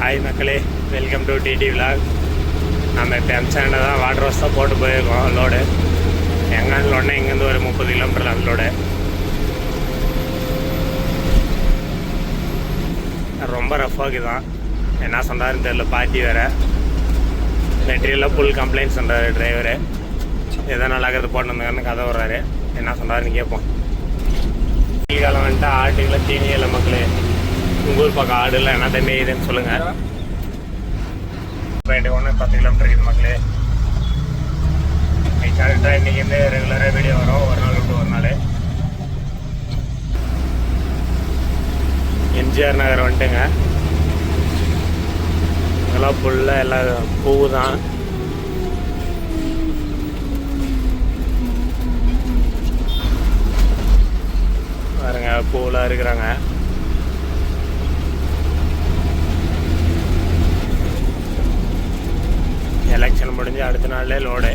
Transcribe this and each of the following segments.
Hi மக்களே, welcome to DD vlog. நம்ம இப்போ எம்சாண்டை தான் வாட்டர் வாஷ் தான் போட்டு போயிருக்கோம். லோடு எங்கே லோடுனா இங்கேருந்து ஒரு 30 கிலோமீட்டர் அன்லோடு. ரொம்ப ரஃபாக தான், என்ன சொன்னாருன்னு தெரியல. பார்ட்டி வேறு மெட்டீரியலில் ஃபுல் கம்ப்ளைண்ட்ஸ் பண்ணுறாரு டிரைவரு. எதோ நல்லாக்கிறது போட்டு வந்தாங்கன்னு கதை வர்றாரு. என்ன சொன்னாருன்னு கேட்போம். வெயில் காலம் வந்துட்டு ஆட்டுகளை தீனி இல்லை மக்களே. உங்கள் ஊர் பக்கம் ஆடுல என்ன தண்ணி இதுன்னு சொல்லுங்கள். இப்போ எனக்கு 10 கிலோமீட்டர் இருக்குது மக்களே. கரெக்டாக இன்றைக்கி வந்து ரெகுலராக வீடியோ வரும், ஒரு நாள் விட்டு ஒரு நாள். எம்ஜிஆர் நகர் வந்துட்டுங்க. இதெல்லாம் ஃபுல்லாக எல்லாம் பூ தான். பாருங்க, பூவெலாம் இருக்கிறாங்க. எலெக்ஷன் முடிஞ்சு அடுத்த நாள்லே லோடு.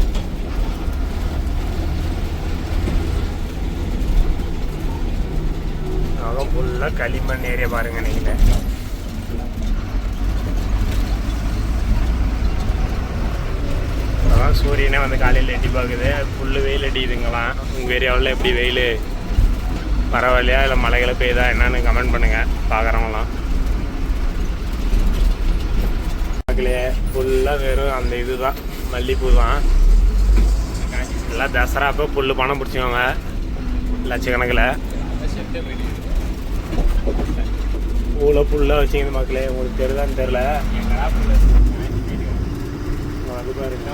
அதான் ஃபுல்லாக களிமண் ஏரியா பாருங்க. நீங்கள் அதான் சூரியனே வந்து காலையில் எட்டி பார்க்குது. ஃபுல்லு வெயில் அடிக்குதுங்களாம். உங்கள் ஏரியாவில் எப்படி வெயில் பரவாயில்லையா, இல்லை மழைகளை பெய்யுதா என்னன்னு கமெண்ட் பண்ணுங்கள் பார்க்குறவங்களாம். ஃபுல்லாக வெறும் அந்த இது தான், மல்லிகைப்பூ தான். எல்லாம் தசரா அப்போ புல் பணம் பிடிச்சிக்கோங்க லட்சக்கணக்கில். பூவில் ஃபுல்லாக வச்சுக்கிது மக்களே. உங்களுக்கு தெரியுதான்னு தெரில. அது பாருங்க,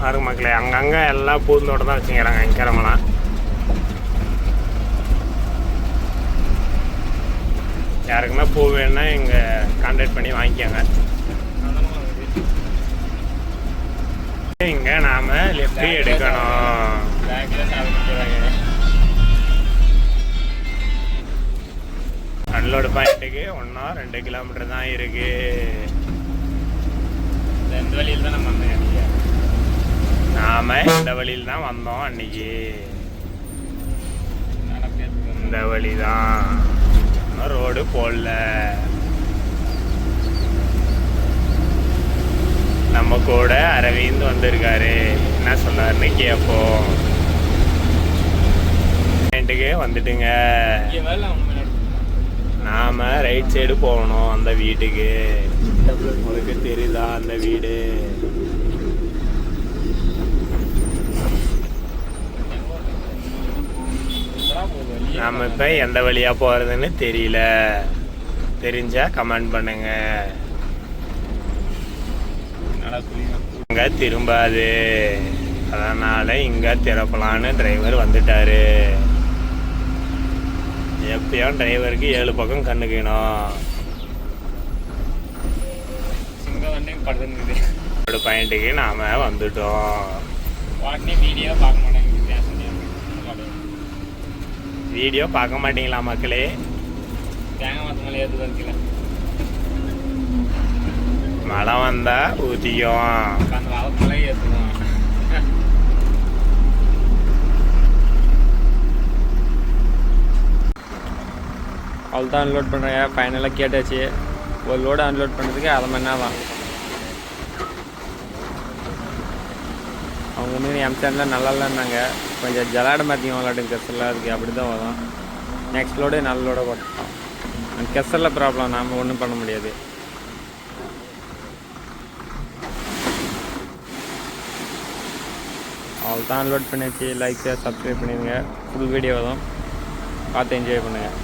பாருங்க மக்களே. அங்கங்கே எல்லாம் பூந்தோட்டம் தான் வச்சுக்கிறாங்க இங்கிறவங்களாம். யாருக்குன்னா பூ வேணுன்னா இங்கே கான்டாக்ட் பண்ணி வாங்கிக்கோங்க. இங்கே நாம் லெஃப்ட் எடுக்கணும். அன்லோடு பாயிண்ட்டுக்கு 1-2 கிலோமீட்டர் தான் இருக்கு. இந்த வழியில் தான் நம்ம வந்தோம். நாம் இந்த வழியில் தான் வந்தோம் அன்னைக்கு. இந்த வழி தான், ரோடு போடல. நம்ம கூட அரவிந்த் வந்திருக்காரு. என்ன சொன்னாருன்னு கேட்போம். வந்துட்டுங்க. நாம ரைட் சைடு போகணும் அந்த வீட்டுக்கு. உங்களுக்கு தெரியுதா அந்த வீடு? நாம இப்போ எந்த வழியாக போகிறதுன்னு தெரியல. தெரிஞ்சா கமெண்ட் பண்ணுங்க. இங்கே திரும்பாது, அதனால் இங்கே திறப்பலான்னு டிரைவர் வந்துட்டாரு. எப்பயும் டிரைவருக்கு 7 பக்கம் கண்ணுக்கணும். ஒரு பாயிண்ட்டுக்கு நாம் வந்துட்டோம். வீடியோ பார்க்க மாட்டீங்களா மக்களே? மழை வந்தா ஊற்றிக்கும். அவ்வளோதான் அன்லோட் பண்ணுறேன். ஃபைனலாக கேட்டாச்சு. ஒரு லோடு அன்லோட் பண்ணுறதுக்கு 1/2 மணி நேரம் தான். அவங்க வந்து எம்சாண்டில் நல்லா இல்லைன்னாங்க. கொஞ்சம் ஜலாட மாற்றிங்க விளாடுங்க கெஸ்ஸெல்லாம் இருக்குது. அப்படி தான் வரும். நெக்ஸ்ட் லோடு நல்ல லோட போட்டோம். அந்த கெஸ்ஸில் ப்ராப்ளம், நாம் ஒன்றும் பண்ண முடியாது. அவ்வளோதான் அன்லோட் பண்ணியாச்சு. லைக் ஷேர் சப்ஸ்கிரைப் பண்ணிடுங்க. ஃபுல் வீடியோ தான் பார்த்து என்ஜாய் பண்ணுங்கள்.